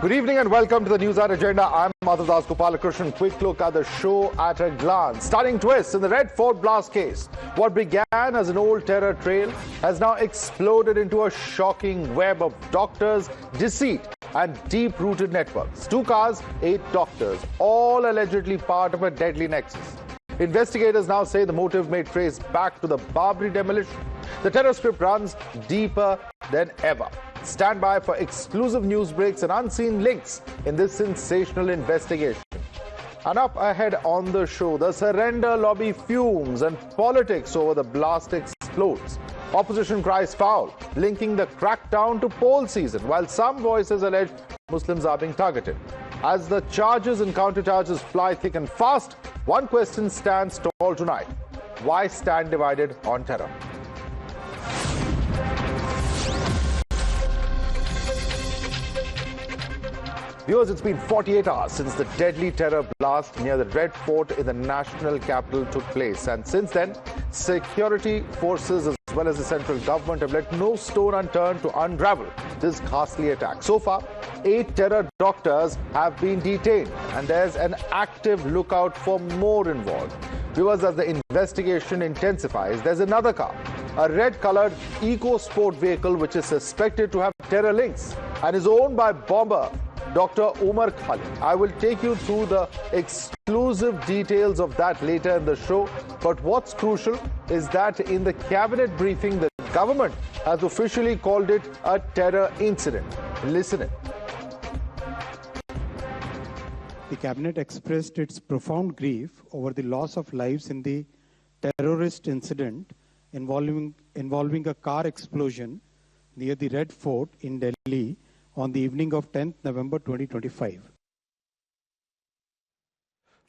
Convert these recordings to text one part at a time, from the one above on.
Good evening and welcome to the Newshour Agenda. I'm Madhavdas G. Quick look at the show at a glance. Stunning twist in the Red Fort blast case. What began as an old terror trail has now exploded into a shocking web of doctors, deceit and deep-rooted networks. 2 cars, 8 doctors, all allegedly part of a deadly nexus. Investigators now say the motive may trace back to the Babri demolition. The terror script runs deeper than ever. Stand by for exclusive news breaks and unseen links in this sensational investigation. And up ahead on the show, the surrender lobby fumes and politics over the blast explodes. Opposition cries foul, linking the crackdown to poll season, while some voices allege Muslims are being targeted. As the charges and countercharges fly thick and fast, one question stands tall tonight. Why stand divided on terror? Viewers, it's been 48 hours since the deadly terror blast near the Red Fort in the national capital took place. And since then, security forces as well as the central government have left no stone unturned to unravel this ghastly attack. So far, 8 terror doctors have been detained, and there's an active lookout for more involved. Viewers, as the investigation intensifies, there's another car, a red-colored eco-sport vehicle which is suspected to have terror links and is owned by bomber Dr. Umar Nabi. I will take you through the exclusive details of that later in the show. But what's crucial is that in the cabinet briefing, the government has officially called it a terror incident. Listen in. The cabinet expressed its profound grief over the loss of lives in the terrorist incident involving a car explosion near the Red Fort in Delhi on the evening of 10th November 2025.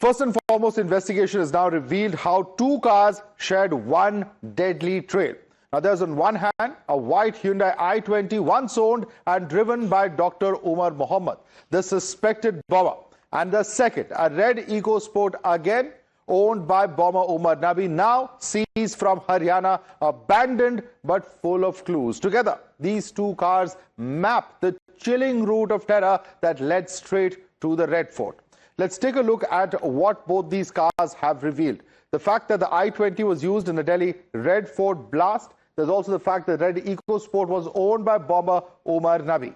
First and foremost, investigation has now revealed how 2 cars shared one deadly trail. Now, there's on one hand a white Hyundai i20, once owned and driven by Dr. Umar Muhammad, the suspected bomber. And the second, a red EcoSport, again owned by bomber Umar Nabi, now seized from Haryana, abandoned but full of clues. Together, these 2 cars map the chilling route of terror that led straight to the Red Fort. Let's take a look at what both these cars have revealed. The fact that the i20 was used in the Delhi Red Fort blast. There's also the fact that Red EcoSport was owned by bomber Umar Nabi.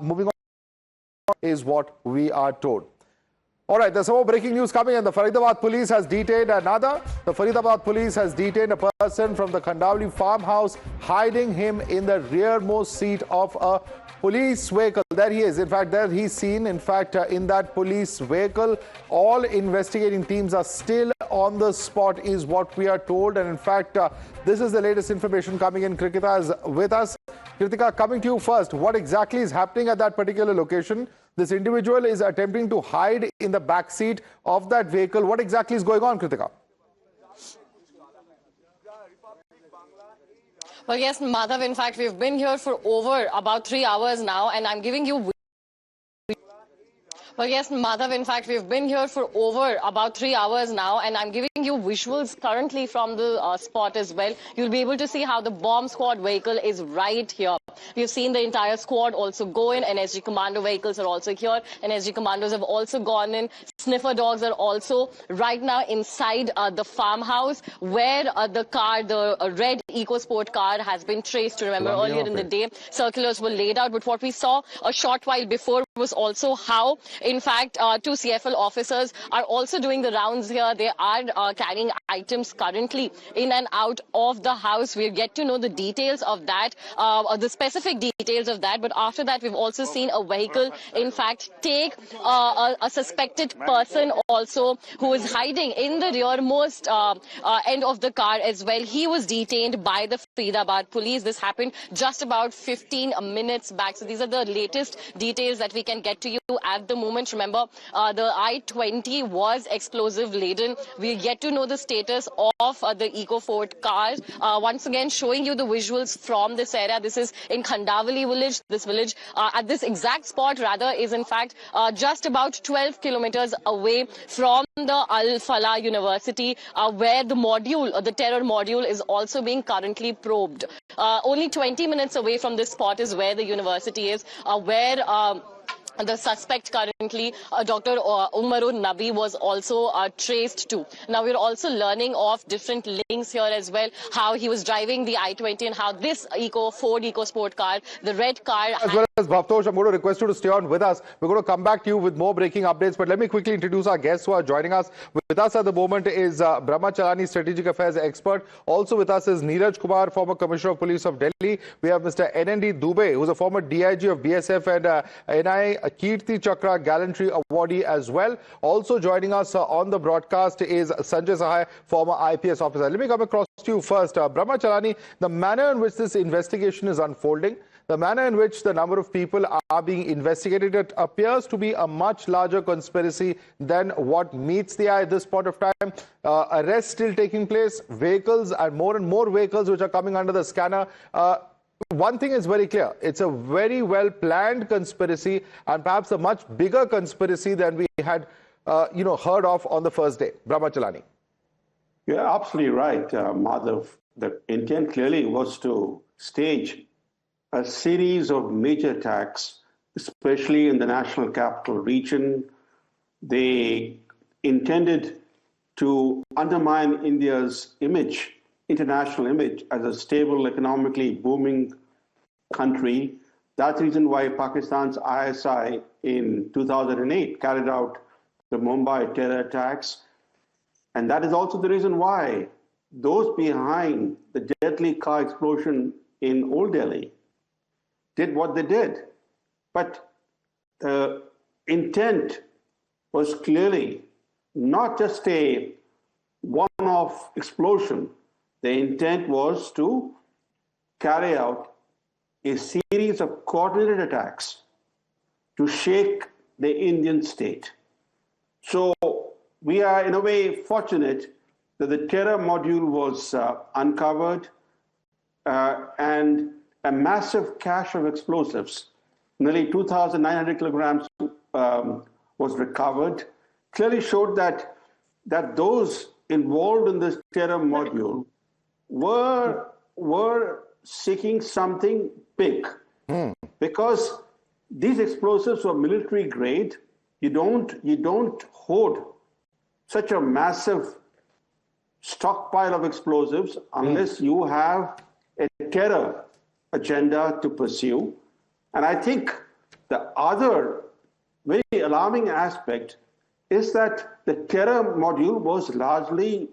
Moving on is what we are told. All right, there's some more breaking news coming in. The Faridabad police has detained The Faridabad police has detained a person from the Khandavali farmhouse, hiding him in the rearmost seat of a police vehicle. There he is. In fact, there he's seen. In fact, in that police vehicle, all investigating teams are still on the spot, is what we are told. And in fact, this is the latest information coming in. Kritika is with us. Kritika, coming to you first. What exactly is happening at that particular location? This individual is attempting to hide in the back seat of that vehicle. What exactly is going on, Kritika? Well, yes, Madhav, in fact, we've been here for over about 3 hours now, and I'm giving you... Well, yes, Madhav, in fact, we've been here for over about 3 hours now, and I'm giving you visuals currently from the spot as well. You'll be able to see how the bomb squad vehicle is right here. We've seen the entire squad also go in. NSG commando vehicles are also here. NSG commandos have also gone in. Sniffer dogs are also right now inside the farmhouse where the car, the red EcoSport car, has been traced. Remember, earlier in the day, circulars were laid out. But what we saw a short while before was also how, in fact, 2 CFL officers are also doing the rounds here. They are carrying items currently in and out of the house. We'll get to know the details of that, the specific details of that. But after that, we've also seen a vehicle, in fact, take a suspected person also who is hiding in the rearmost end of the car as well. He was detained by the Faridabad police. This happened just about 15 minutes back. So these are the latest details that we can get to you at the moment. Remember, the i20 was explosive laden. We'll get to know the status of the EcoFort cars. Once again, showing you the visuals from this area. This is in Khandavali village. This village at this exact spot rather is in fact just about 12 kilometers away from the Al-Falah University, where the terror module is also being currently probed. Only 20 minutes away from this spot is where the university is, where the suspect currently, Dr. Umar Nabi, was also traced to. Now we're also learning of different links here as well, how he was driving the I-20 and how this Ford EcoSport car, the red car... As well as Bhavtosh, I'm going to request you to stay on with us. We're going to come back to you with more breaking updates, but let me quickly introduce our guests who are joining us. With us at the moment is Brahma Chalani, Strategic Affairs expert. Also with us is Neeraj Kumar, former Commissioner of Police of Delhi. We have Mr. NND Dubey, who's a former DIG of BSF and NI Kirti Chakra Gallantry Awardee as well. Also joining us on the broadcast is Sanjay Sahai, former IPS officer. Let me come across to you first. Brahma Chalani, the manner in which this investigation is unfolding, the manner in which the number of people are being investigated, it appears to be a much larger conspiracy than what meets the eye at this point of time. Arrests still taking place, vehicles and more vehicles which are coming under the scanner. One thing is very clear. It's a very well-planned conspiracy and perhaps a much bigger conspiracy than we had heard of on the first day. Brahma Chalani. You're absolutely right, Madhav. The intent clearly was to stage a series of major attacks, especially in the national capital region. They intended to undermine India's image, international image, as a stable, economically booming country. That's the reason why Pakistan's ISI in 2008 carried out the Mumbai terror attacks. And that is also the reason why those behind the deadly car explosion in Old Delhi did what they did. But the intent was clearly not just a one-off explosion. The intent was to carry out a series of coordinated attacks to shake the Indian state. So we are in a way fortunate that the terror module was uncovered and a massive cache of explosives, nearly 2,900 kilograms was recovered, clearly showed that those involved in this terror module were seeking something big. Because these explosives were military grade. You don't hoard such a massive stockpile of explosives unless you have a terror agenda to pursue. And I think the other very alarming aspect is that the terror module was largely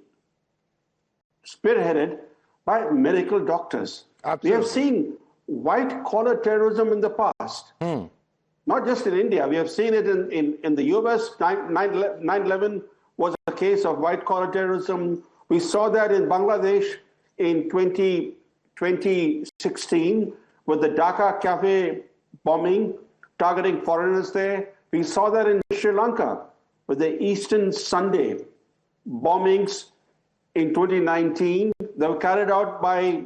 spearheaded by medical doctors. Absolutely. We have seen white-collar terrorism in the past, not just in India. We have seen it in the US. 9/11 was a case of white-collar terrorism. We saw that in Bangladesh in 2016 with the Dhaka cafe bombing, targeting foreigners there. We saw that in Sri Lanka with the Eastern Sunday bombings in 2019 that were carried out by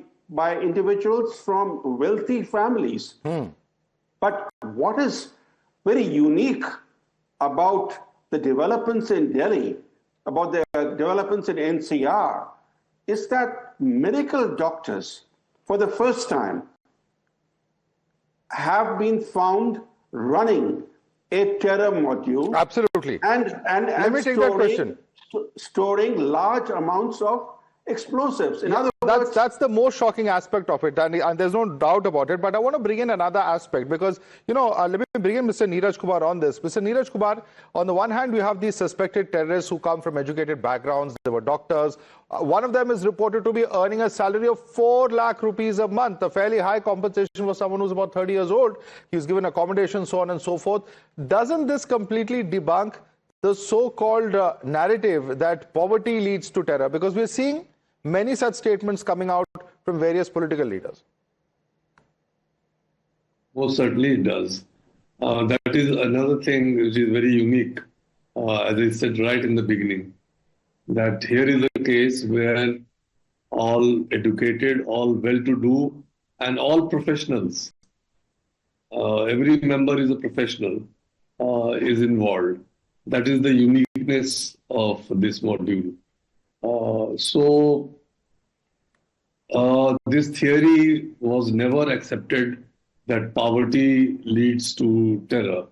individuals from wealthy families. But what is very unique about the developments in Delhi, about the developments in NCR, is that medical doctors, for the first time, have been found running a terror module. Absolutely. And Let me take that question. Storing large amounts of explosives. In other words, that's the most shocking aspect of it, and there's no doubt about it. But I want to bring in another aspect because, let me bring in Mr. Neeraj Kumar on this. Mr. Neeraj Kumar, on the one hand, we have these suspected terrorists who come from educated backgrounds. They were doctors. One of them is reported to be earning a salary of 4 lakh rupees a month, a fairly high compensation for someone who's about 30 years old. He's given accommodation, so on and so forth. Doesn't this completely debunk the so-called narrative that poverty leads to terror? Because we're seeing many such statements coming out from various political leaders. Most certainly it does. That is another thing which is very unique, as I said right in the beginning, that here is a case where all educated, all well-to-do, and all professionals, every member is a professional, is involved. That is the uniqueness of this module. This theory was never accepted that poverty leads to terror.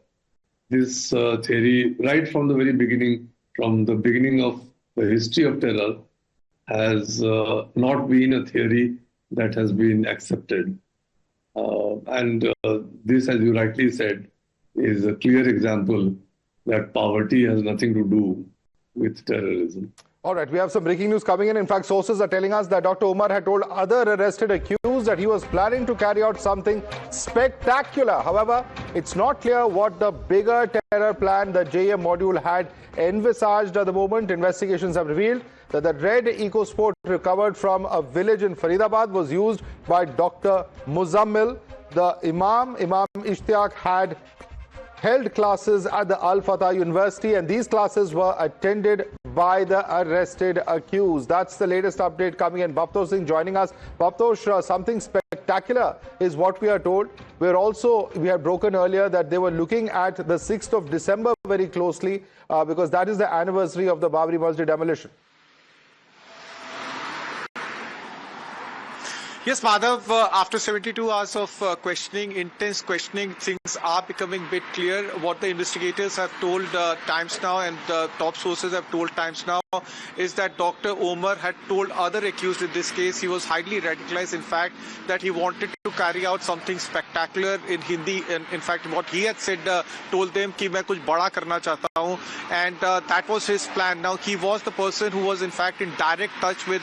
this theory, right from the very beginning, from the beginning of the history of terror, has not been a theory that has been accepted. And this, as you rightly said, is a clear example that poverty has nothing to do with terrorism. All right, we have some breaking news coming in. In fact, sources are telling us that Dr. Umar had told other arrested accused that he was planning to carry out something spectacular. However, it's not clear what the bigger terror plan the JM module had envisaged at the moment. Investigations have revealed that the red EcoSport recovered from a village in Faridabad was used by Dr. Muzammil. The Imam Ishtiaq, had held classes at the Al Fatah University, and these classes were attended by the arrested accused. That's the latest update coming in. Babtosh Singh joining us. Babtosh, something spectacular is what we are told. We had broken earlier that they were looking at the 6th of December very closely because that is the anniversary of the Babri Masjid demolition. Yes, Madhav, after 72 hours of questioning, intense questioning, things are becoming a bit clear. What the investigators have told times now and the top sources have told times now is that Dr. Umar had told other accused in this case, he was highly radicalized, in fact, that he wanted to carry out something spectacular in Hindi. In fact, what he had said, told them कि मैं कुछ बड़ा करना चाहता हूँ, and that was his plan. Now, he was the person who was in fact in direct touch with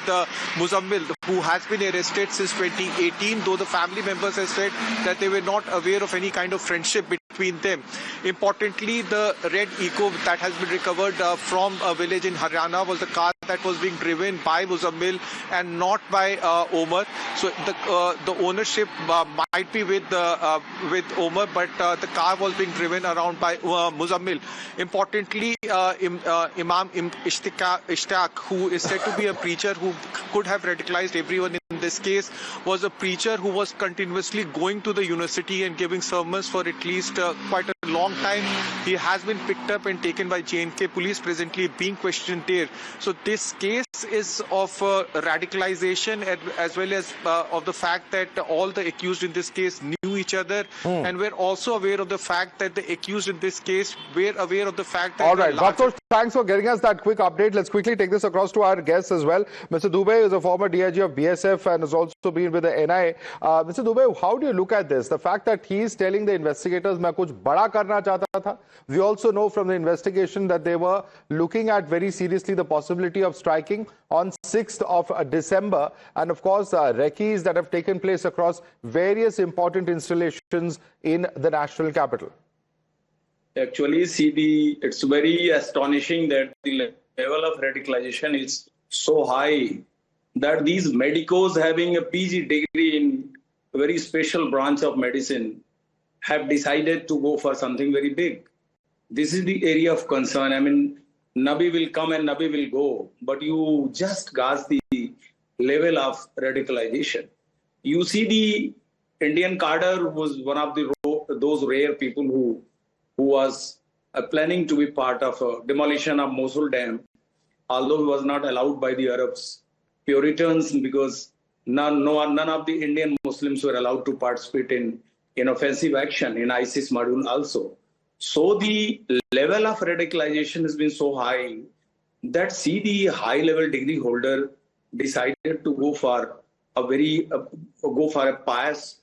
Muzammil, who has been arrested since 2018, though the family members have said that they were not aware of any kind of friendship between them. Importantly, the red eco that has been recovered from a village in Haryana was the car that was being driven by Muzammil and not by Omar. So the ownership might be with Omar, but the car was being driven around by Muzammil. Importantly, Imam Ishtiaq, who is said to be a preacher who could have radicalized everyone in this case, was a preacher who was continuously going to the university and giving sermons for at least quite a long time. He has been picked up and taken by J&K police, presently being questioned there. So this case is of radicalization as well as of the fact that all the accused in this case knew each other, and we're also aware of the fact that the accused in this case were aware of the fact that... All right, Babtosh, thanks for getting us that quick update. Let's quickly take this across to our guests as well. Mr. Dubey is a former DIG of BSF and has also been with the NIA. Mr. Dubey, how do you look at this? The fact that he is telling the investigators, मैं कुछ बड़ा करना चाहता था. We also know from the investigation that they were looking at very seriously the possibility of striking on 6th of December. And of course, recce's that have taken place across various important installations in the national capital. Actually, it's very astonishing that the level of radicalization is so high that these medicos having a PG degree in a very special branch of medicine have decided to go for something very big. This is the area of concern. I mean, Nabi will come and Nabi will go, but you just gauge the level of radicalization. You see the Indian cadre was one of those rare people who was planning to be part of a demolition of Mosul Dam, although he was not allowed by the Arabs, Puritans, because none of the Indian Muslims were allowed to participate in offensive action in ISIS module also. So the level of radicalization has been so high that the high-level degree holder decided to go for a pious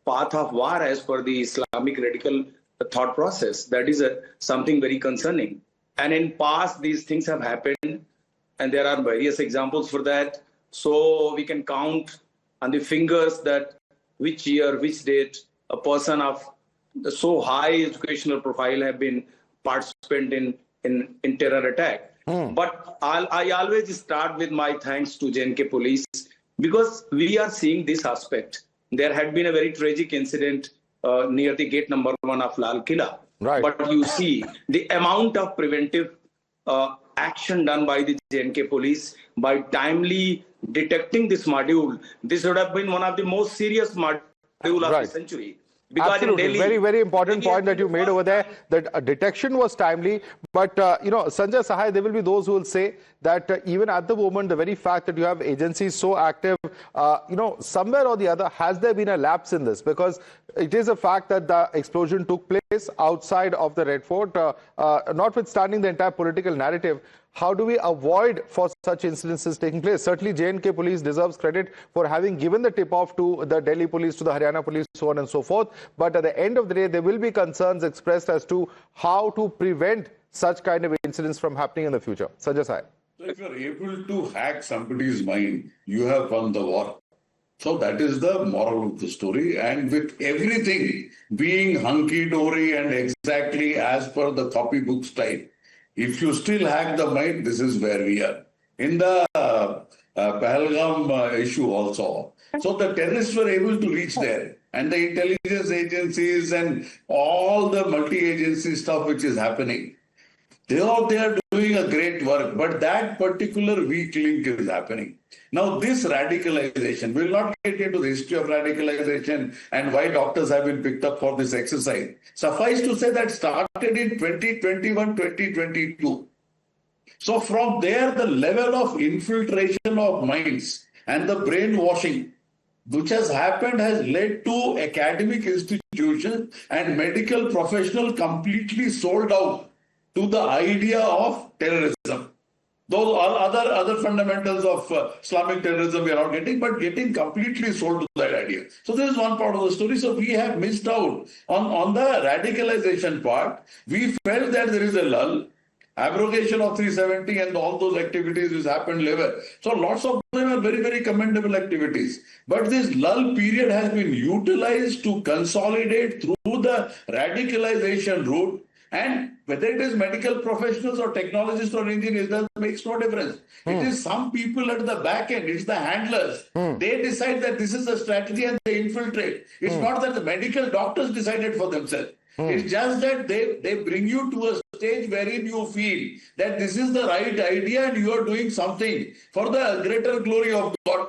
path of war as per the Islamic radical thought process. That is something very concerning. And in past, these things have happened, and there are various examples for that. So we can count on the fingers that which year, which date, a person of so high educational profile have been participant in terror attack. But I always start with my thanks to J&K police, because we are seeing this aspect. There had been a very tragic incident near the gate number 1 of Lal Killa. Right. But you see the amount of preventive action done by the J&K police by timely detecting this module. This would have been one of the most serious module of the century. Because Absolutely. in Delhi, Very, very important point that you made over there, that detection was timely. But, Sanjay Sahai, there will be those who will say that even at the moment, the very fact that you have agencies so active, somewhere or the other, has there been a lapse in this? Because it is a fact that the explosion took place outside of the Red Fort, notwithstanding the entire political narrative. How do we avoid for such incidences taking place? Certainly, J&K police deserves credit for having given the tip-off to the Delhi police, to the Haryana police, so on and so forth. But at the end of the day, there will be concerns expressed as to how to prevent such kind of incidents from happening in the future. Sanjay Sai. So if you're able to hack somebody's mind, you have won the war. So that is the moral of the story. And with everything being hunky-dory and exactly as per the copybook style, if you still hack the mind, this is where we are. In the Pahalgam issue also. So the terrorists were able to reach there. And the intelligence agencies and all the multi-agency stuff which is happening, they are doing a great work. But that particular weak link is happening. Now, this radicalization, we'll not get into the history of radicalization and why doctors have been picked up for this exercise. Suffice to say that started in 2021, 2022. So from there, the level of infiltration of minds and the brainwashing which has happened has led to academic institutions and medical professionals completely sold out to the idea of terrorism. Those other fundamentals of Islamic terrorism we are not getting, but getting completely sold to that idea. So this is one part of the story. So we have missed out on the radicalization part. We felt that there is a lull, abrogation of 370 and all those activities which happened later. So lots of them are very, very commendable activities. But this lull period has been utilized to consolidate through the radicalization route. And whether it is medical professionals or technologists or engineers, that makes no difference. It is some people at the back end, it's the handlers. They decide that this is the strategy and they infiltrate. It's not that the medical doctors decided for themselves. It's just that they bring you to a stage wherein you feel that this is the right idea and you are doing something for the greater glory of God.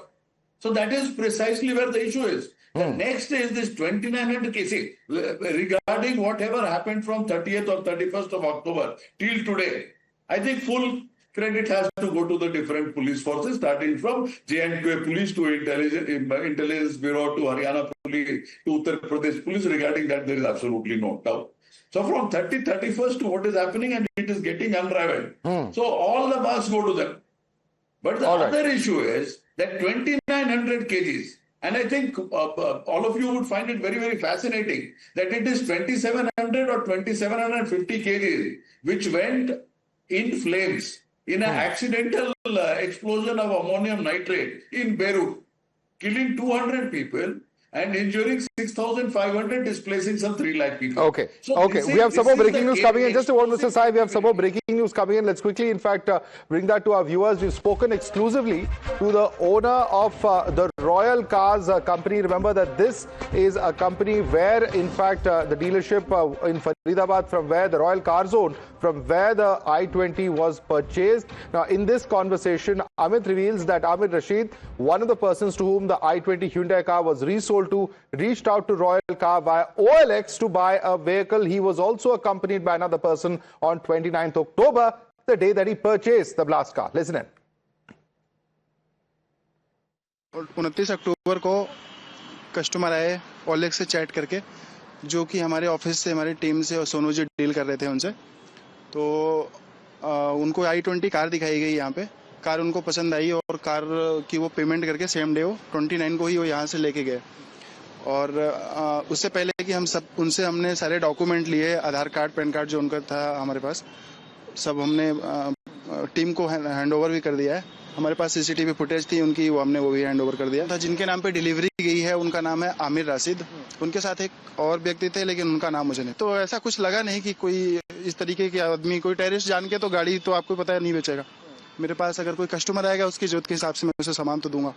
So that is precisely where the issue is. The next is this 2900 cases regarding whatever happened from 30th or 31st of October till today. I think full credit has to go to the different police forces, starting from J&K police to intelligence bureau to Haryana police to Uttar Pradesh police. Regarding that, there is absolutely no doubt. So from 31st to what is happening, and it is getting unraveled. So all the marks go to them. But the other issue is that 2900 kgs. And I think all of you would find it very, very fascinating that it is 2700 or 2750 kg which went in flames in an accidental explosion of ammonium nitrate in Beirut, killing 200 people and injuring 6,500, displacing some 3 lakh people. Okay. We have some more breaking news coming in. Just a word, Mr. Sai, we have some more breaking news coming in. Let's quickly, in fact, bring that to our viewers. We've spoken exclusively to the owner of the Royal Cars company. Remember that this is a company where, in fact, the dealership in Faridabad, from where the Royal Cars owned, from where the I-20 was purchased. Now, in this conversation, Amit reveals that Amit Rashid, one of the persons to whom the I-20 Hyundai car was resold to, reached out to Royal Car via OLX to buy a vehicle. He was also accompanied by another person on 29th October, the day that he purchased the blast car. Listen in. 29 अक्टूबर को customer आए OLX से chat करके, जो कि हमारे office से, हमारी team से और सोनू जी डील कर रहे थे उनसे. तो उनको I-20 कार दिखाई गई यहाँ पे. कार उनको पसंद आई और कार की वो पेमेंट करके सेम डे वो 29 को ही वो यहाँ से लेके गए. और उससे पहले कि हम सब उनसे हमने सारे डॉक्यूमेंट लिए, आधार कार्ड, पैन कार्ड जो उनका था हमारे पास, सब हमने टीम को हैंड ओवर भी कर दिया है. हमारे पास सीसीटीवी फुटेज थी उनकी, वो हमने वो भी हैंड ओवर कर दिया था. जिनके नाम पे डिलीवरी गई है उनका नाम है आमिर राशिद. उनके साथ एक और व्यक्ति थे लेकिन उनका नाम मुझे नहीं. तो ऐसा कुछ लगा नहीं कि कोई इस तरीके के आदमी, कोई टेररिस्ट जान के तो गाड़ी तो आपको पता है नहीं बेचेगा. मेरे पास अगर कोई कस्टमर आएगा उसकी जरूरत के हिसाब से मैं उसे सामान तो दूंगा.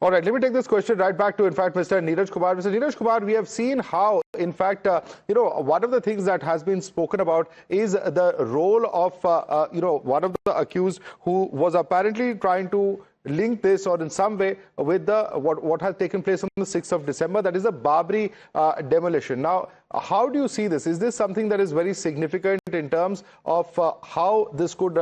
All right, let me take this question right back to, in fact, Mr. Neeraj Kumar. Mr. Neeraj Kumar, we have seen how, in fact, one of the things that has been spoken about is the role of, one of the accused who was apparently trying to link this or in some way with the what has taken place on the 6th of December, that is the Babri demolition. Now, how do you see this? Is this something that is very significant in terms of how this could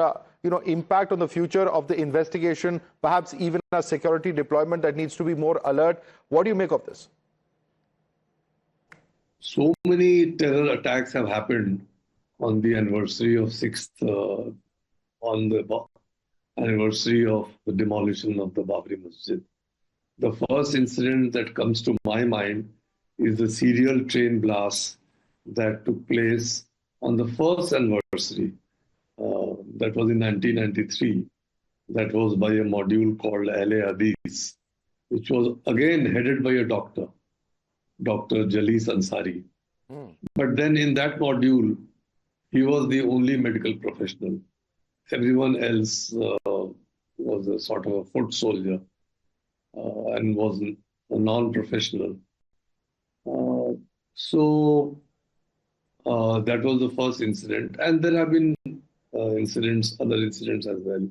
impact on the future of the investigation, perhaps even a security deployment that needs to be more alert? What do you make of this? So many terror attacks have happened on the anniversary of 6th, on the anniversary of the demolition of the Babri Masjid. The first incident that comes to my mind is the serial train blast that took place on the first anniversary. That was in 1993. That was by a module called LA Hadith, which was again headed by a doctor, Dr. Jalis Ansari. But then in that module, he was the only medical professional. Everyone else was a sort of a foot soldier and was a non-professional. So that was the first incident. And there have been other incidents as well.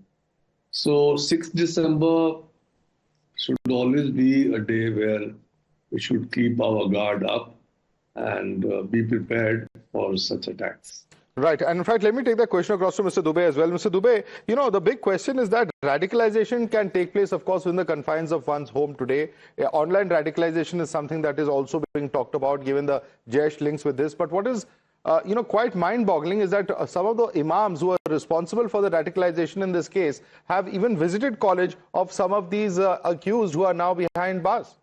So 6th December should always be a day where we should keep our guard up and be prepared for such attacks. Right. And in fact, let me take that question across to Mr. Dubey as well. Mr. Dubey, the big question is that radicalization can take place, of course, within the confines of one's home today. Online radicalization is something that is also being talked about, given the Jaish links with this. But what is, quite mind-boggling is that some of the imams who are responsible for the radicalization in this case have even visited college of some of these accused who are now behind bars.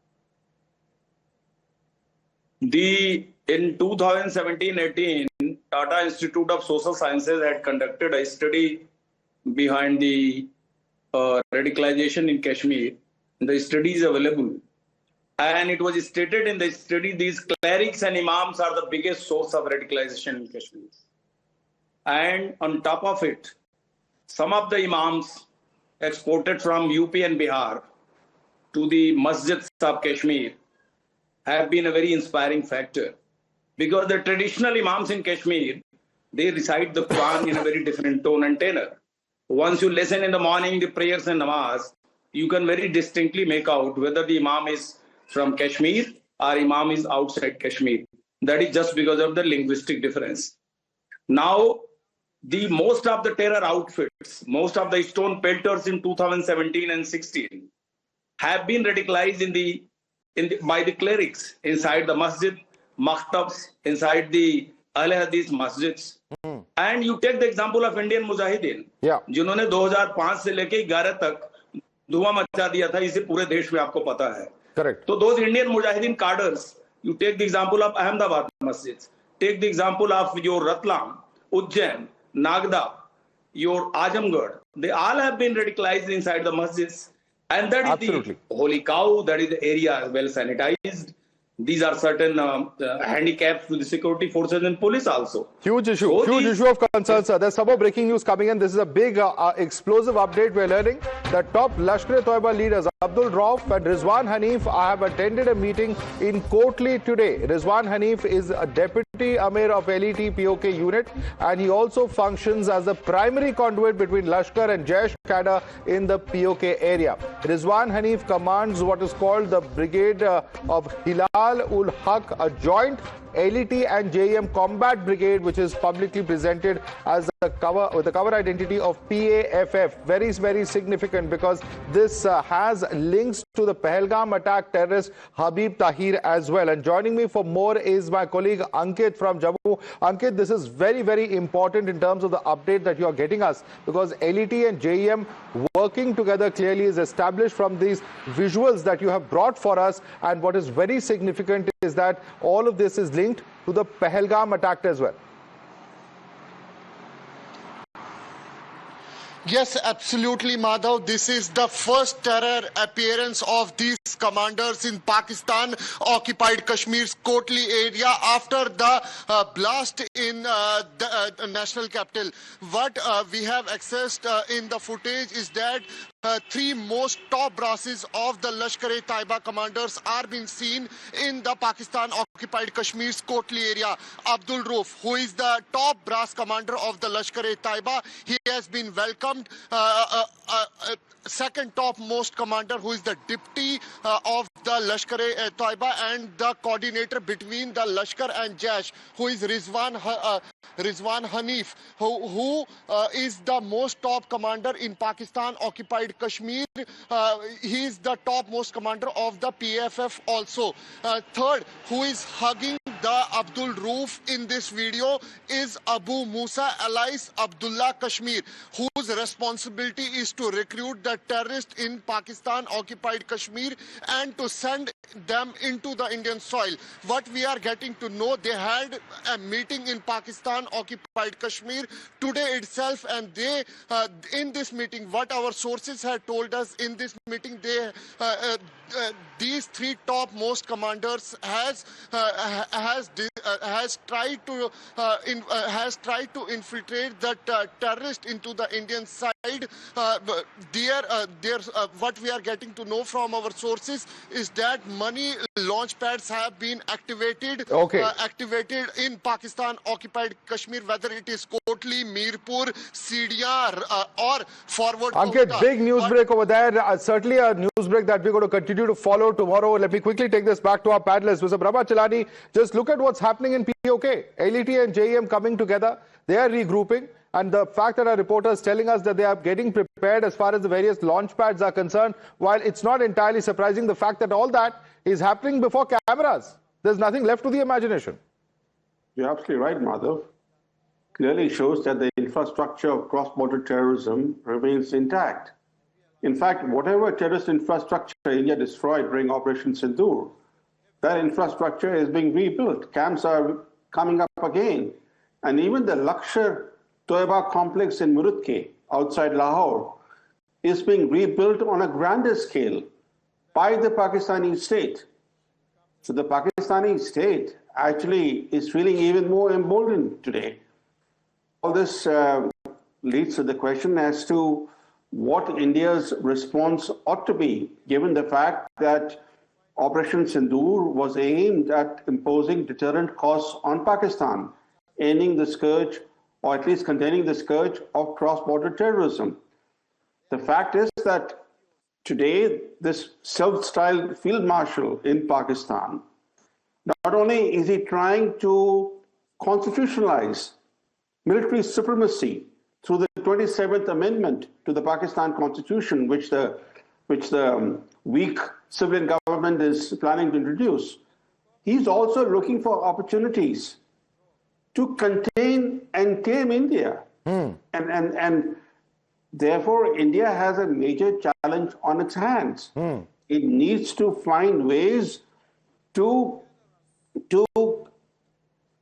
In 2017-18, Tata Institute of Social Sciences had conducted a study behind the radicalization in Kashmir. The study is available. And it was stated in the study, these clerics and imams are the biggest source of radicalization in Kashmir. And on top of it, some of the imams exported from UP and Bihar to the masjids of Kashmir have been a very inspiring factor. Because the traditional imams in Kashmir, they recite the Quran in a very different tone and tenor. Once you listen in the morning, the prayers and namaz, you can very distinctly make out whether the imam is from Kashmir or imam is outside Kashmir. That is just because of the linguistic difference. Now, most of the terror outfits, most of the stone pelters in 2017 and 16 have been radicalized by the clerics inside the masjid, maktabs, inside the Ahl Hadith masjids. And you take the example of Indian Mujahideen, जिन्होंने 2005 से लेके 11 तक धुआं मचा दिया था, इसे पूरे देश में आपको पता है. Correct. So those Indian Mujahideen cadres, you take the example of Ahmedabad masjids, take the example of your Ratlam, Ujjain, Nagda, your Ajamgarh, they all have been radicalized inside the masjids. And that is Absolutely. the holy cow, that is the area well sanitized. These are certain handicaps to the security forces and police also. Huge issue, issue of concern, sir. There's some more breaking news coming in. This is a big explosive update. We're learning that top Lashkar-e-Toiba leaders Abdul Rauf and Rizwan Hanif have attended a meeting in Kotli today. Rizwan Hanif is a deputy Amir of LET POK unit, and he also functions as the primary conduit between Lashkar and Jaish cadre in the POK area. Rizwan Hanif commands what is called the Brigade of Hilal-ul-Haq, a joint LET and JEM combat brigade, which is publicly presented as the cover identity of PAFF. Very, very significant because this has links to the Pahalgam attack terrorist Habib Tahir as well. And joining me for more is my colleague Ankit from Jammu. Ankit, this is very, very important in terms of the update that you are getting us, because LET and JEM working together clearly is established from these visuals that you have brought for us. And what is very significant is that all of this is linked to the Pahalgam attack as well. Yes, absolutely, Madhav. This is the first terror appearance of these commanders in Pakistan-occupied Kashmir's Kotli area after the blast in the national capital. What we have accessed in the footage is that three most top brasses of the Lashkar-e-Taiba commanders are being seen in the Pakistan-occupied Kashmir's Kotli area. Abdul Rauf, who is the top brass commander of the Lashkar-e-Taiba, he has been welcomed. Second top most commander, who is the deputy of the Lashkar-e-Taiba and the coordinator between the Lashkar and Jaish, who is Rizwan Hanif, who is the most top commander in Pakistan-occupied Kashmir. He is the top most commander of the PFF also. Third, who is hugging the Abdul Rauf in this video is Abu Musa alias Abdullah Kashmir, whose responsibility is to recruit the terrorists in Pakistan-occupied Kashmir and to send them into the Indian soil. What we are getting to know, they had a meeting in Pakistan-occupied Kashmir today itself, and they, in this meeting, what our sources had told us in this meeting, they these three top most commanders has tried to infiltrate the terrorist into the Indian side. What we are getting to know from our sources is that money launch pads have been activated. Activated in Pakistan-occupied Kashmir, whether it is Kotli, Mirpur, Sidia, or forward. Ankit, big news break over there. Certainly a news break that we're going to continue to follow tomorrow. Let me quickly take this back to our panelists. Mr. Brahmachalani, just look at what's happening in POK. LET and JEM coming together. They are regrouping. And the fact that our reporter is telling us that they are getting prepared as far as the various launch pads are concerned, while it's not entirely surprising, the fact that all that is happening before cameras. There's nothing left to the imagination. You're absolutely right, Madhav. Clearly shows that the infrastructure of cross-border terrorism remains intact. In fact, whatever terrorist infrastructure India destroyed during Operation Sindoor, that infrastructure is being rebuilt. Camps are coming up again. And even the Lashkar Toiba complex in Murudke, outside Lahore, is being rebuilt on a grander scale by the Pakistani state. So the Pakistani state actually is feeling even more emboldened today. All this leads to the question as to what India's response ought to be, given the fact that Operation Sindoor was aimed at imposing deterrent costs on Pakistan, ending the scourge, or at least containing the scourge of cross-border terrorism. The fact is that today, this self-styled field marshal in Pakistan, not only is he trying to constitutionalize military supremacy through the 27th Amendment to the Pakistan Constitution, which the weak civilian government is planning to introduce, he's also looking for opportunities to contain and tame India. And therefore, India has a major challenge on its hands. It needs to find ways to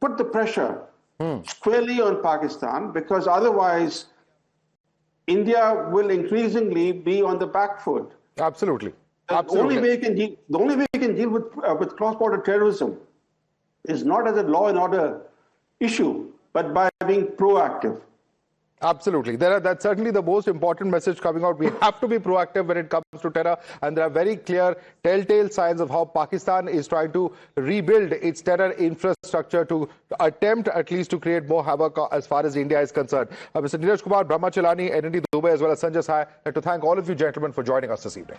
put the pressure squarely on Pakistan, because otherwise India will increasingly be on the back foot. Absolutely. The only way we can deal with cross-border terrorism is not as a law and order issue, but by being proactive. Absolutely. That's certainly the most important message coming out. We have to be proactive when it comes to terror, and there are very clear telltale signs of how Pakistan is trying to rebuild its terror infrastructure to attempt at least to create more havoc as far as India is concerned. Mr. Neeraj Kumar, Brahmachalani, NND Dubai, as well as Sanjay Sai, I'd like to thank all of you gentlemen for joining us this evening.